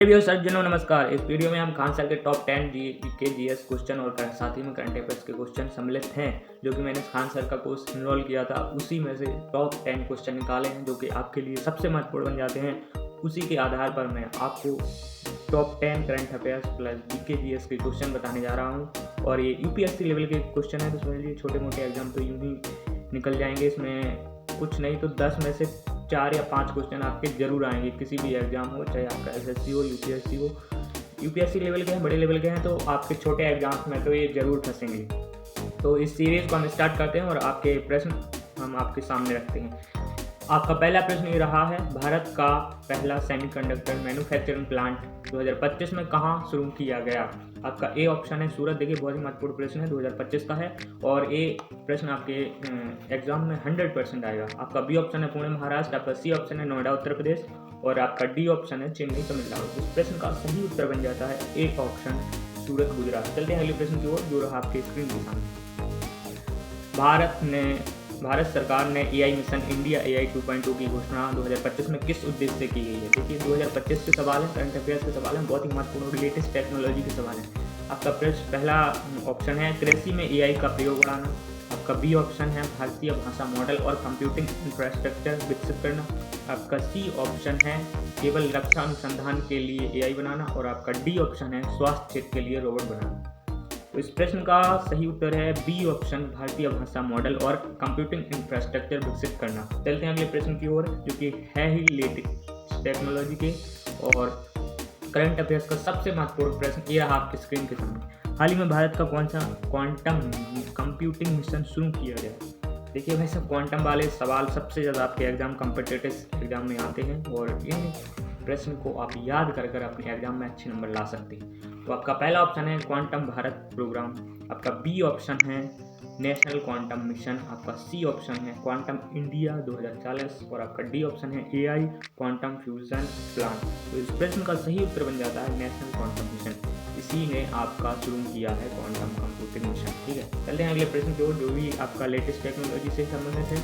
सज्जनों नमस्कार। इस वीडियो में हम खान सर के टॉप 10 के जीएस क्वेश्चन और साथ ही में करंट अफेयर्स के क्वेश्चन सम्मिलित हैं, जो कि मैंने खान सर का कोर्स इनरोल किया था। उसी में से टॉप 10 क्वेश्चन निकाले हैं जो कि आपके लिए सबसे महत्वपूर्ण बन जाते हैं। उसी के आधार पर मैं आपको top 10 current affairs plus GK GS के क्वेश्चन बताने जा रहा हूँ। और ये यूपीएससी लेवल के क्वेश्चन है, तो समझ लीजिए छोटे मोटे एग्जाम तो यूँ ही निकल जाएंगे। इसमें कुछ नहीं तो 10 में से 4 या 5 क्वेश्चन आपके जरूर आएंगे, किसी भी एग्जाम हो, चाहे आपका एसएससी हो, यूपीएससी हो। यूपीएससी लेवल के हैं, बड़े लेवल के हैं, तो आपके छोटे एग्जाम्स में तो ये जरूर फंसेंगे। तो इस सीरीज को हम स्टार्ट करते हैं और आपके प्रश्न हम आपके सामने रखते हैं। आपका पहला प्रश्न ये रहा है, भारत का पहला सेमीकंडक्टर मैन्युफैक्चरिंग प्लांट 2025 में कहाँ शुरू किया गया? आपका ए ऑप्शन है सूरत। देखिए बहुत ही महत्वपूर्ण प्रश्न है, 2025 का है और ए प्रश्न आपके एग्जाम में 100% आएगा। आपका बी ऑप्शन है पुणे महाराष्ट्र, आपका सी ऑप्शन है नोएडा उत्तर प्रदेश और आपका डी ऑप्शन है चेन्नई तमिलनाडु। इस प्रश्न का सही उत्तर बन जाता है ए ऑप्शन सूरत गुजरात। चलते हैं अगले प्रश्न की ओर, जो रहा आपके स्क्रीन के सामने। भारत सरकार ने एआई मिशन इंडिया एआई 2.0 की घोषणा 2025 में किस उद्देश्य से की गई है? देखिए 2025 के सवाल हैं, करंट अफेयर्स के सवाल हैं, बहुत ही महत्वपूर्ण लेटेस्ट टेक्नोलॉजी के सवाल हैं। आपका प्रश्न पहला ऑप्शन है कृषि में एआई का प्रयोग बढ़ाना। आपका बी ऑप्शन है भारतीय भाषा मॉडल और कंप्यूटिंग इंफ्रास्ट्रक्चर विकसित करना। आपका सी ऑप्शन है केवल रक्षा अनुसंधान के लिए एआई बनाना और आपका डी ऑप्शन है स्वास्थ्य क्षेत्र के लिए रोबोट बनाना। तो इस प्रश्न का सही उत्तर है बी ऑप्शन भारतीय भाषा मॉडल और कंप्यूटिंग इंफ्रास्ट्रक्चर विकसित करना। चलते हैं अगले प्रश्न की ओर, जो कि है ही लेटेस्ट टेक्नोलॉजी के और करंट अफेयर्स का सबसे महत्वपूर्ण प्रश्न। ये रहा आपकी स्क्रीन के सामने। हाल ही में भारत का कौन सा क्वांटम कंप्यूटिंग मिशन शुरू किया गया? देखिए भाई सब क्वांटम वाले सवाल सबसे ज़्यादा आपके एग्जाम कॉम्पिटिटिव एग्जाम में आते हैं और इन प्रश्न को आप याद कर कर अपने एग्जाम में अच्छे नंबर ला सकते हैं। तो आपका पहला ऑप्शन है क्वांटम भारत प्रोग्राम, आपका बी ऑप्शन है नेशनल क्वांटम मिशन, आपका सी ऑप्शन है क्वांटम इंडिया 2040 और आपका डी ऑप्शन है एआई क्वांटम फ्यूजन प्लान। तो इस प्रश्न का सही उत्तर बन जाता है नेशनल क्वांटम मिशन। इसी ने आपका शुरू किया है क्वांटम कंप्यूटिंग मिशन। ठीक है, चलते हैं अगले प्रश्न की ओर, जो भी आपका लेटेस्ट टेक्नोलॉजी से संबंधित है।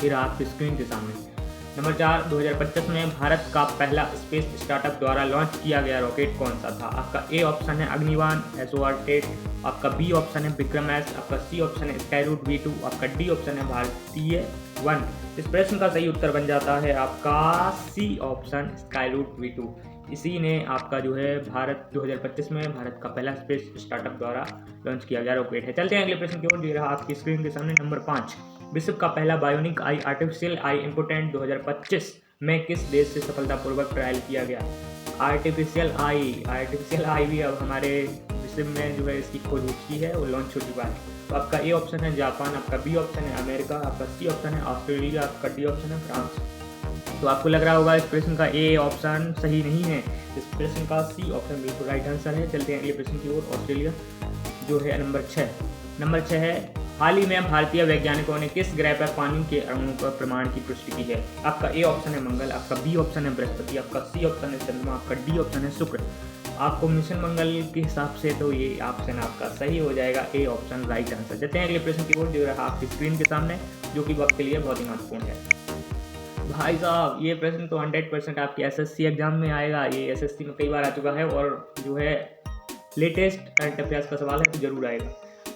फिर आपकी स्क्रीन के सामने नंबर 4, 2025 में भारत का पहला स्पेस स्टार्टअप द्वारा लॉन्च किया गया रॉकेट कौन सा था? आपका ए ऑप्शन है अग्निवान SOR-10, आपका बी ऑप्शन है विक्रम S, आपका सी ऑप्शन है स्काईरूट V2, आपका डी ऑप्शन है भारतीय 1। इस प्रश्न का सही उत्तर बन जाता है आपका सी ऑप्शन स्काईरूट V2। इसी ने आपका जो है भारत 2025 में भारत का पहला स्पेस स्टार्टअप द्वारा लॉन्च किया गया रॉकेट है। चलते हैं अगले प्रश्न की ओर, जो रहा आपकी स्क्रीन के सामने नंबर 5, विश्व का पहला बायोनिक आई आर्टिफिशियल आई इम्पोर्टेंट 2025 में किस देश से सफलतापूर्वक ट्रायल किया गया? आर्टिफिशियल आई भी अब हमारे विश्व में जो है इसकी खोज हो चुकी है, वो लॉन्च हो चुका है। तो आपका ए ऑप्शन है जापान, आपका बी ऑप्शन है अमेरिका, आपका सी ऑप्शन है ऑस्ट्रेलिया, आपका डी ऑप्शन है फ्रांस। तो आपको लग रहा होगा इस प्रश्न का ए ऑप्शन सही नहीं है, इस प्रश्न का सी ऑप्शन बिल्कुल राइट आंसर है। चलते हैं अगले प्रश्न की ओर, ऑस्ट्रेलिया जो है नंबर 6 है, हाल ही में भारतीय वैज्ञानिकों ने किस ग्रह पर पानी के अणुओं पर प्रमाण की पुष्टि की है? आपका ए ऑप्शन है मंगल, आपका बी ऑप्शन है बृहस्पति, आपका सी ऑप्शन है चंद्रमा, आपका डी ऑप्शन है शुक्र। आपको मिशन मंगल के हिसाब से तो ये ऑप्शन आपका सही हो जाएगा, ए ऑप्शन राइट आंसर। चलते हैं अगले प्रश्न की ओर, जो रहा आपकी स्क्रीन के सामने, जो कि वक्त के लिए बहुत ही महत्वपूर्ण है। भाई साहब ये प्रश्न तो 100% आपके एसएससी एग्जाम में आएगा, ये एसएससी में कई बार आ चुका है और जो है लेटेस्ट करंट अफेयर्स का सवाल है तो जरूर आएगा।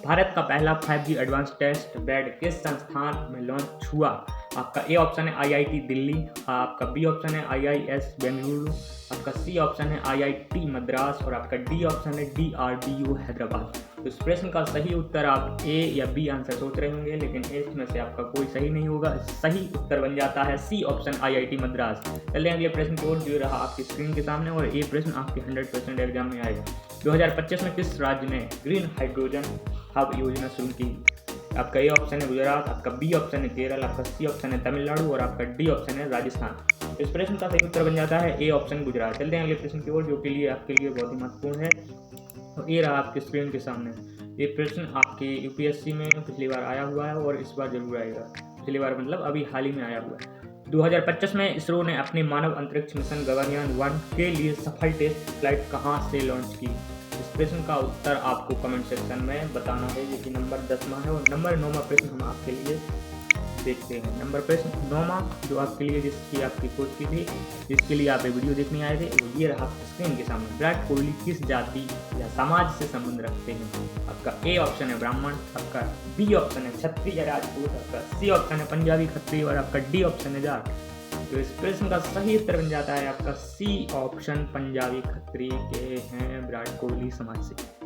भारत का पहला 5G एडवांस टेस्ट बेड किस संस्थान में लॉन्च हुआ? आपका ए ऑप्शन है IIT दिल्ली, आपका बी ऑप्शन है IIS बेंगलुरु, आपका सी ऑप्शन है IIT मद्रास और आपका डी ऑप्शन है DRDO हैदराबाद। तो इस प्रश्न का सही उत्तर आप ए या बी आंसर सोच रहे होंगे, लेकिन इसमें से आपका कोई सही नहीं होगा। सही उत्तर बन जाता है सी ऑप्शन IIT मद्रास। चलिए अगले प्रश्न की ओर, जो रहा आपकी स्क्रीन के सामने और ये प्रश्न आपके 100% एग्जाम में आएगा। 2025 में किस राज्य ने ग्रीन हाइड्रोजन हब योजना शुरू की? आपका ए ऑप्शन है गुजरात, आपका बी ऑप्शन है केरल, आपका सी ऑप्शन है तमिलनाडु और आपका डी ऑप्शन है राजस्थान। इस प्रश्न का सही उत्तर बन जाता है ए ऑप्शन गुजरात। चलते हैं अगले प्रश्न की ओर, जो के लिए आपके लिए बहुत ही महत्वपूर्ण है। तो ये रहा आपके स्क्रीन के सामने, ये प्रश्न आपके यूपीएससी में पिछली बार आया हुआ है और इस बार जरूर आएगा। पिछली बार मतलब अभी हाल ही में आया हुआ है। 2025 में इसरो ने अपने मानव अंतरिक्ष मिशन गगनयान 1 के लिए सफल टेस्ट फ्लाइट कहाँ से लॉन्च की? इस प्रश्न का उत्तर आपको कमेंट सेक्शन में बताना है, जो कि नंबर 10वां है और नंबर 9वां प्रश्न हम आपके लिए देखते हैं। नंबर प्रश्न 9वां जो आपके लिए जिसकी आपकी खोज की थी, जिसके लिए आप ये वीडियो देखने आए थे, वो ये रहा स्क्रीन के सामने। विराट कोहली किस जाति या समाज से संबंध रखते हैं? आपका ए ऑप्शन है ब्राह्मण, आपका बी ऑप्शन है क्षत्रिय राजपूत, आपका सी ऑप्शन है पंजाबी खत्री और आपका डी ऑप्शन है जाट। तो इस प्रश्न का सही उत्तर बन जाता है आपका सी ऑप्शन, पंजाबी खत्री के हैं विराट कोहली समाज से।